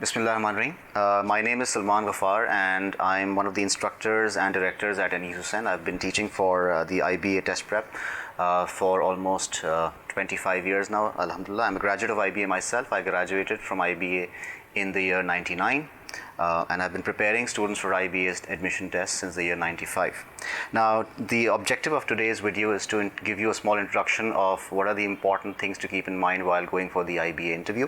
Bismillahirrahmanirrahim. My name is Salman Ghaffar and I'm one of the instructors and directors at Hussain. I've been teaching for the IBA test prep for almost 25 years now, alhamdulillah. I'm a graduate of IBA myself. I graduated from IBA in the year 99. And I've been preparing students for IBA's admission tests since the year 95. Now, the objective of today's video is to give you a small introduction of what are the important things to keep in mind while going for the IBA interview.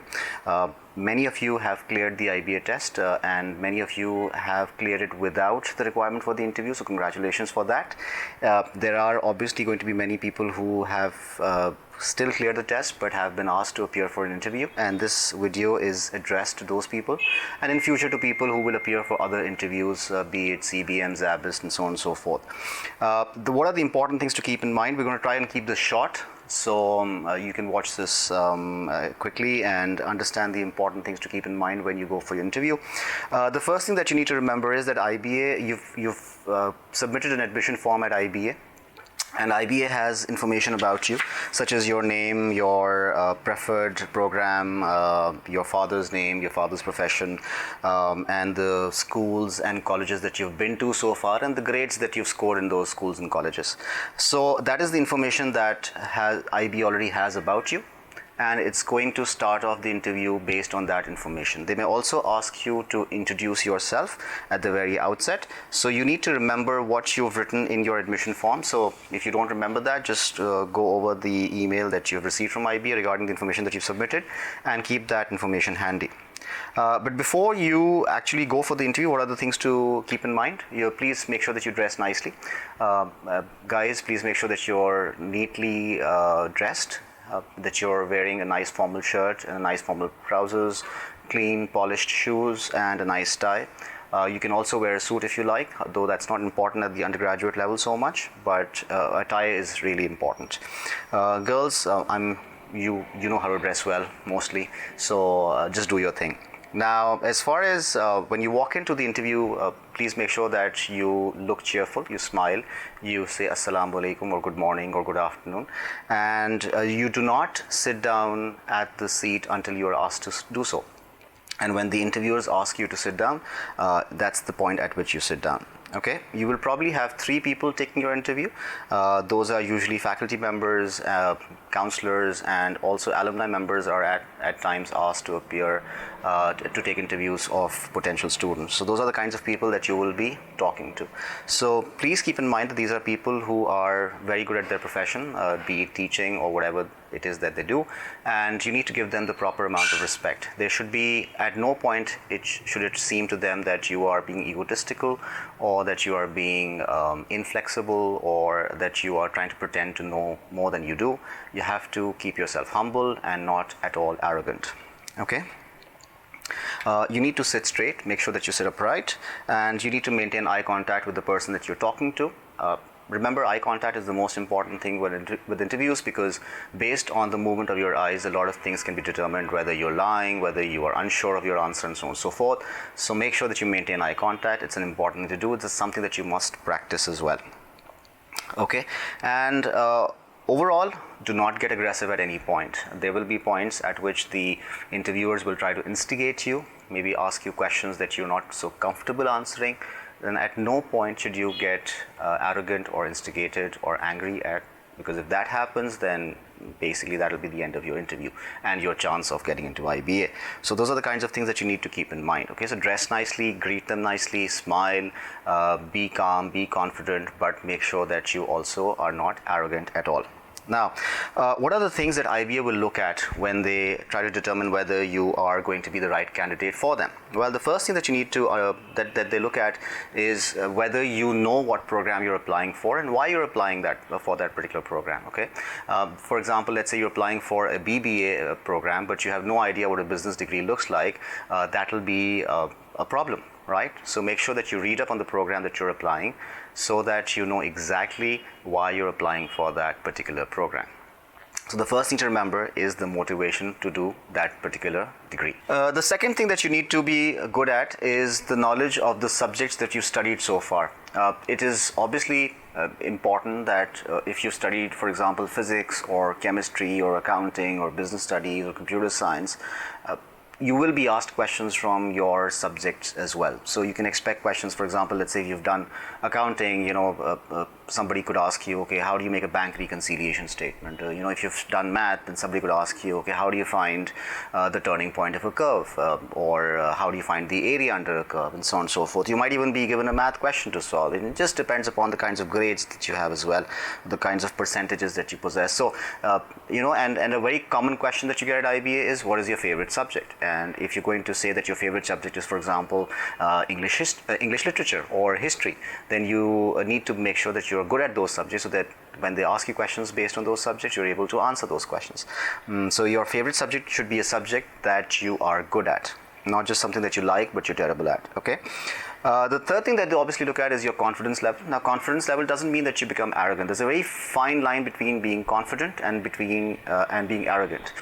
Many of you have cleared the IBA test and many of you have cleared it without the requirement for the interview, so congratulations for that. There are obviously going to be many people who have still cleared the test but have been asked to appear for an interview, and this video is addressed to those people and in future to people who will appear for other interviews, be it CBM, Zabist and so on and so forth. What are the important things to keep in mind? We're going to try and keep this short, so you can watch this quickly and understand the important things to keep in mind when you go for your interview. The first thing that you need to remember is that IBA, you've submitted an admission form at IBA. And IBA has information about you, such as your name, your preferred program, your father's name, your father's profession, and the schools and colleges that you've been to so far, and the grades that you've scored in those schools and colleges. So that is the information that IBA already has about you, and it's going to start off the interview based on that information. They may also ask you to introduce yourself at the very outset, so you need to remember what you've written in your admission form. So if you don't remember that, just go over the email that you've received from IBA regarding the information that you've submitted and keep that information handy. But before you actually go for the interview, what are the things to keep in mind? Please make sure that you dress nicely. Guys, please make sure that you're neatly dressed. That you're wearing a nice formal shirt and a nice formal trousers, clean polished shoes and a nice tie. You can also wear a suit if you like, though that's not important at the undergraduate level so much, but a tie is really important. Girls, you know how to dress well mostly, so just do your thing. Now, as far as when you walk into the interview, please make sure that you look cheerful, you smile, you say Assalamu alaikum or good morning or good afternoon, and you do not sit down at the seat until you are asked to do so. And when the interviewers ask you to sit down, that's the point at which you sit down. Okay, you will probably have 3 people taking your interview. Those are usually faculty members, counselors, and also alumni members are at times asked to appear to take interviews of potential students. So those are the kinds of people that you will be talking to. So please keep in mind that these are people who are very good at their profession, be it teaching or whatever it is that they do, and you need to give them the proper amount of respect. There should be, at no point should it seem to them that you are being egotistical or that you are being inflexible or that you are trying to pretend to know more than you do. You have to keep yourself humble and not at all arrogant. Okay? You need to sit straight, make sure that you sit upright, and you need to maintain eye contact with the person that you're talking to. Remember, eye contact is the most important thing with interviews, because based on the movement of your eyes, a lot of things can be determined, whether you're lying, whether you are unsure of your answer, and so on and so forth. So make sure that you maintain eye contact. It's an important thing to do. It's something that you must practice as well. Okay, and overall, do not get aggressive at any point. There will be points at which the interviewers will try to instigate you, maybe ask you questions that you're not so comfortable answering. Then at no point should you get arrogant or instigated or angry because if that happens, then basically that will be the end of your interview and your chance of getting into IBA. So those are the kinds of things that you need to keep in mind. Okay, so dress nicely, greet them nicely, smile, be calm, be confident, but make sure that you also are not arrogant at all. Now, what are the things that IBA will look at when they try to determine whether you are going to be the right candidate for them? Well, the first thing that you need to that they look at is whether you know what program you're applying for and why you're applying for that particular program. Okay, for example, let's say you're applying for a BBA program, but you have no idea what a business degree looks like. That will be a problem, right? So make sure that you read up on the program that you're applying, so that you know exactly why you're applying for that particular program. So the first thing to remember is the motivation to do that particular degree. The second thing that you need to be good at is the knowledge of the subjects that you studied so far. It is obviously important that if you studied, for example, physics or chemistry or accounting or business studies or computer science, you will be asked questions from your subjects as well. So you can expect questions, for example, let's say you've done accounting, somebody could ask you, okay, how do you make a bank reconciliation statement? If you've done math, then somebody could ask you, okay, how do you find the turning point of a curve? Or how do you find the area under a curve, and so on and so forth. You might even be given a math question to solve, and it just depends upon the kinds of grades that you have as well, the kinds of percentages that you possess. So, and a very common question that you get at IBA is, what is your favorite subject? And if you're going to say that your favorite subject is, for example, English literature or history, then you need to make sure that you're good at those subjects, so that when they ask you questions based on those subjects, you're able to answer those questions. So your favorite subject should be a subject that you are good at, not just something that you like but you're terrible at. Okay. The third thing that they obviously look at is your confidence level. Now, confidence level doesn't mean that you become arrogant. There's a very fine line between being confident and being arrogant.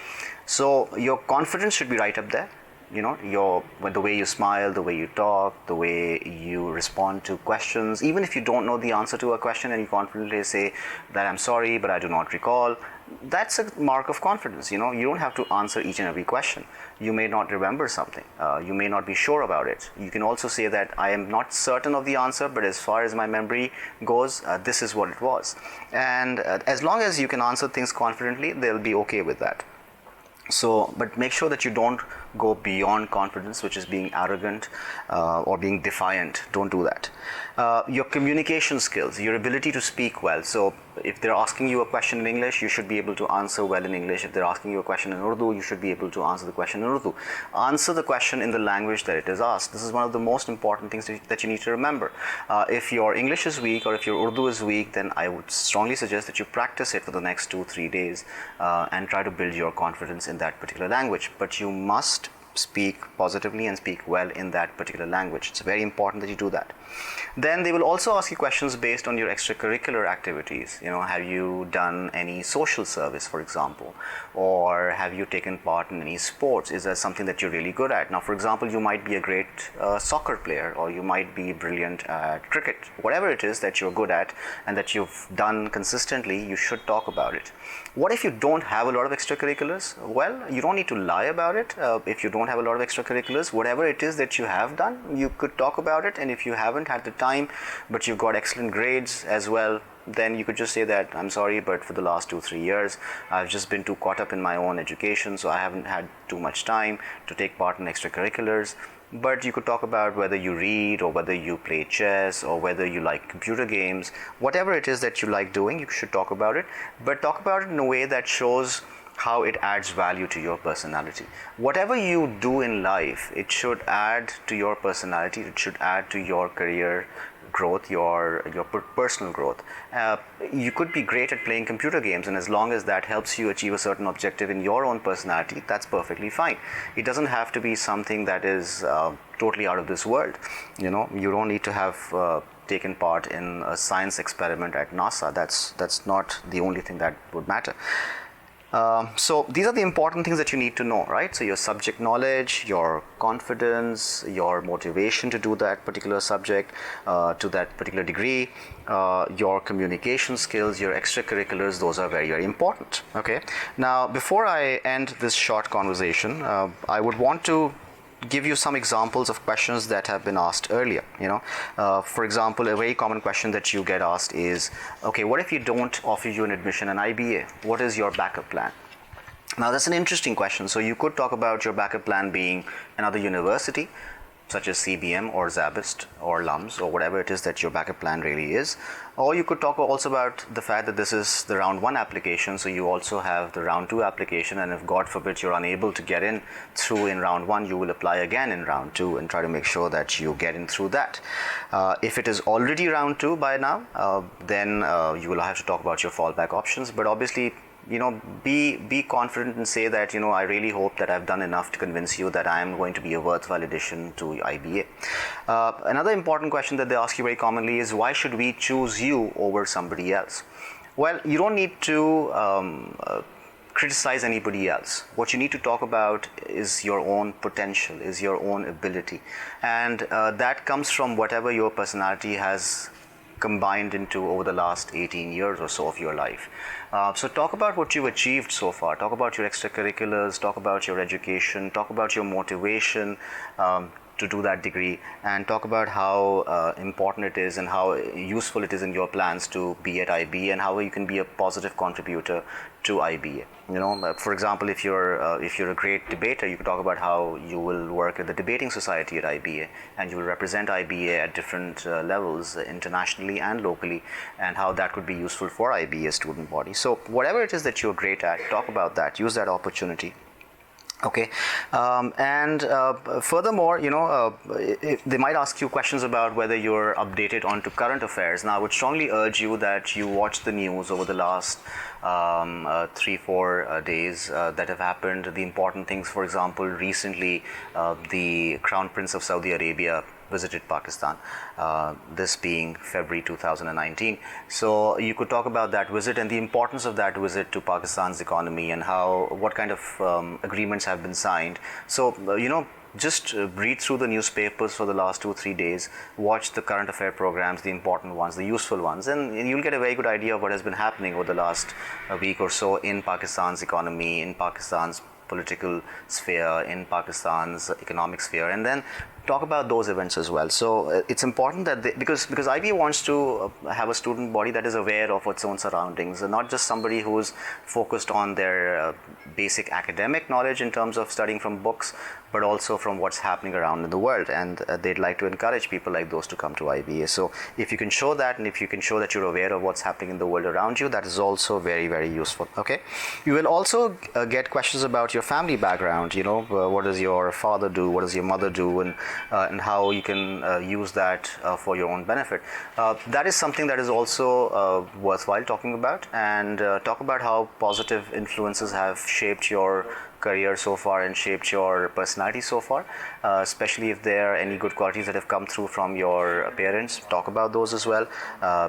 So your confidence should be right up there. The way you smile, the way you talk, the way you respond to questions. Even if you don't know the answer to a question and you confidently say that I'm sorry, but I do not recall, that's a mark of confidence. You don't have to answer each and every question. You may not remember something. You may not be sure about it. You can also say that I am not certain of the answer, but as far as my memory goes, this is what it was. And as long as you can answer things confidently, they'll be okay with that. So, but make sure that you don't go beyond confidence, which is being arrogant or being defiant. Don't do that. Your communication skills, your ability to speak well. So if they're asking you a question in English, you should be able to answer well in English. If they're asking you a question in Urdu, you should be able to answer the question in Urdu. Answer the question in the language that it is asked. This is one of the most important things that you need to remember. If your English is weak or if your Urdu is weak, then I would strongly suggest that you practice it for the next 2-3 days and try to build your confidence in that particular language. But you must speak positively and speak well in that particular language. It's very important that you do that. Then they will also ask you questions based on your extracurricular activities. Have you done any social service, for example, or have you taken part in any sports? Is that something that you're really good at? Now, for example, you might be a great soccer player, or you might be brilliant at cricket. Whatever it is that you're good at and that you've done consistently, you should talk about it. What if you don't have a lot of extracurriculars? Well, you don't need to lie about it. If you don't have a lot of extracurriculars, whatever it is that you have done, you could talk about it. And if you haven't had the time, but you've got excellent grades as well, then you could just say that, I'm sorry, but for the last 2-3 years, I've just been too caught up in my own education, so I haven't had too much time to take part in extracurriculars. But you could talk about whether you read or whether you play chess or whether you like computer games. Whatever it is that you like doing, you should talk about it, but talk about it in a way that shows how it adds value to your personality. Whatever you do in life, it should add to your personality, it should add to your career growth, your personal growth. You could be great at playing computer games, and as long as that helps you achieve a certain objective in your own personality, that's perfectly fine. It doesn't have to be something that is totally out of this world. You don't need to have taken part in a science experiment at NASA. That's not the only thing that would matter. So these are the important things that you need to know, right? So your subject knowledge, your confidence, your motivation to do that particular subject, to that particular degree, your communication skills, your extracurriculars, those are very, very important. Okay. Now, before I end this short conversation, I would want to give you some examples of questions that have been asked earlier. For example, a very common question that you get asked is, okay, what if you don't offer you an admission in IBA? What is your backup plan? Now, that's an interesting question. So you could talk about your backup plan being another university, such as CBM or Zabist or LUMS or whatever it is that your backup plan really is. Or you could talk also about the fact that this is the round 1 application, so you also have the round 2 application, and if God forbid you're unable to get in through in round 1, you will apply again in round 2 and try to make sure that you get in through that. If it is already round 2 by now, then you will have to talk about your fallback options, but obviously be confident and say that, I really hope that I've done enough to convince you that I am going to be a worthwhile addition to IBA. Another important question that they ask you very commonly is, why should we choose you over somebody else? Well, you don't need to criticize anybody else. What you need to talk about is your own potential, is your own ability, and that comes from whatever your personality has combined into over the last 18 years or so of your life. So talk about what you've achieved so far. Talk about your extracurriculars, talk about your education, talk about your motivation to do that degree, and talk about how important it is and how useful it is in your plans to be at IBA, and how you can be a positive contributor to IBA. For example, if you're a great debater, you can talk about how you will work at the debating society at IBA, and you will represent IBA at different levels internationally and locally, and how that could be useful for IBA student body. So whatever it is that you're great at, talk about that. Use that opportunity. Okay, and furthermore, they might ask you questions about whether you're updated onto current affairs. Now, I would strongly urge you that you watch the news over the last 3-4 days that have happened. The important things, for example, recently the Crown Prince of Saudi Arabia visited Pakistan, this being February 2019. So you could talk about that visit and the importance of that visit to Pakistan's economy, and what kind of agreements have been signed. So just read through the newspapers for the last 2-3 days, watch the current affair programs, the important ones, the useful ones, and you'll get a very good idea of what has been happening over the last week or so in Pakistan's economy, in Pakistan's political sphere, in Pakistan's economic sphere, and then talk about those events as well. So it's important that because IBA wants to have a student body that is aware of its own surroundings, and not just somebody who's focused on their basic academic knowledge in terms of studying from books, but also from what's happening around in the world. And they'd like to encourage people like those to come to IBA. So if you can show that, and if you can show that you're aware of what's happening in the world around you, that is also very, very useful. Okay, you will also get questions about your family background. What does your father do, what does your mother do, and how you can use that for your own benefit. That is something that is also worthwhile talking about, and talk about how positive influences have shaped your career so far and shaped your personality so far, especially if there are any good qualities that have come through from your parents. Talk about those as well,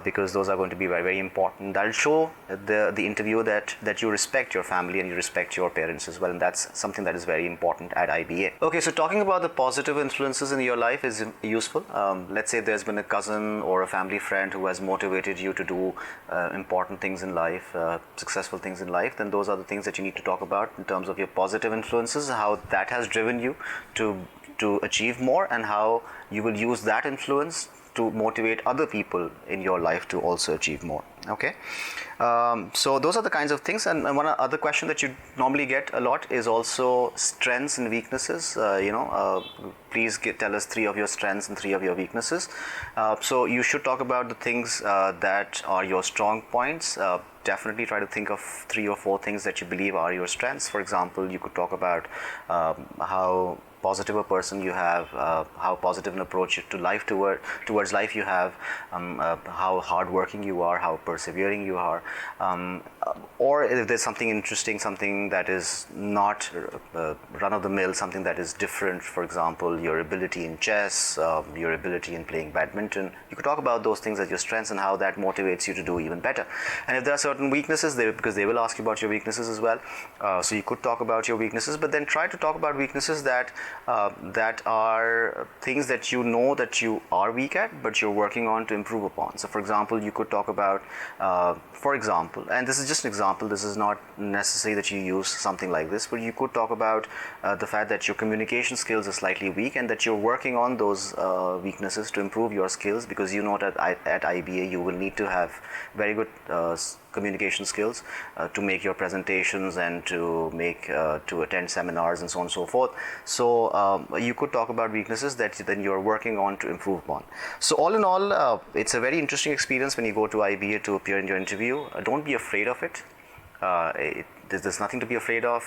because those are going to be very, very important. That'll show the interview that you respect your family and you respect your parents as well, and that's something that is very important at IBA. Okay, so talking about the positive influences in your life is useful. Let's say there's been a cousin or a family friend who has motivated you to do important things in life, successful things in life, then those are the things that you need to talk about in terms of your positive influences, how that has driven you to achieve more, and how you will use that influence to motivate other people in your life to also achieve more. Okay, so those are the kinds of things. And one other question that you normally get a lot is also strengths and weaknesses. Please tell us 3 of your strengths and 3 of your weaknesses. So you should talk about the things that are your strong points. Definitely try to think of 3 or 4 things that you believe are your strengths. For example, you could talk about how positive a person you have, how positive an approach to life towards life you have, how hardworking you are, how persevering you are, or if there's something interesting, something that is not run-of-the-mill, something that is different. For example, your ability in chess, your ability in playing badminton. You could talk about those things as your strengths and how that motivates you to do even better. And if there are certain weaknesses, because they will ask you about your weaknesses as well, so you could talk about your weaknesses, but then try to talk about weaknesses that are things that you know that you are weak at, but you're working on to improve upon. So for example, you could talk about, and this is just an example, this is not necessary that you use something like this, but you could talk about the fact that your communication skills are slightly weak, and that you're working on those weaknesses to improve your skills, because you know that at IBA you will need to have very good communication skills to make your presentations and to attend seminars and so on and so forth. So you could talk about weaknesses that then you're working on to improve upon. So all in all, it's a very interesting experience when you go to IBA to appear in your interview. Don't be afraid of it. There's nothing to be afraid of.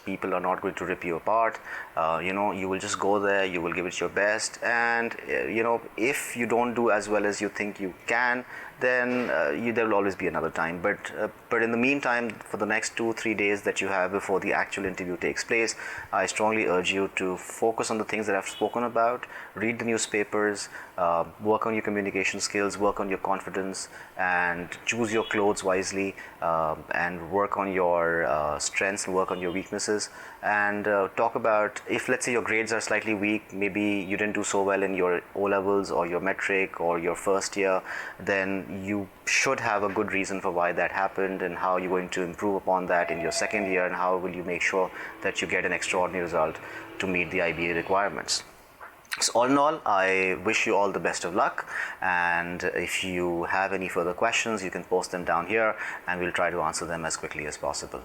People are not going to rip you apart. You will just go there, you will give it your best, and if you don't do as well as you think you can, then there will always be another time. But in the meantime, for the next 2-3 days that you have before the actual interview takes place, I strongly urge you to focus on the things that I've spoken about. Read the newspapers, work on your communication skills, work on your confidence, and choose your clothes wisely, and work on your strengths and work on your weaknesses. And talk about, if let's say your grades are slightly weak, maybe you didn't do so well in your O levels or your metric or your first year, then you should have a good reason for why that happened and how you're going to improve upon that in your second year, and how will you make sure that you get an extraordinary result to meet the IBA requirements. So all in all, I wish you all the best of luck, and if you have any further questions, you can post them down here and we'll try to answer them as quickly as possible.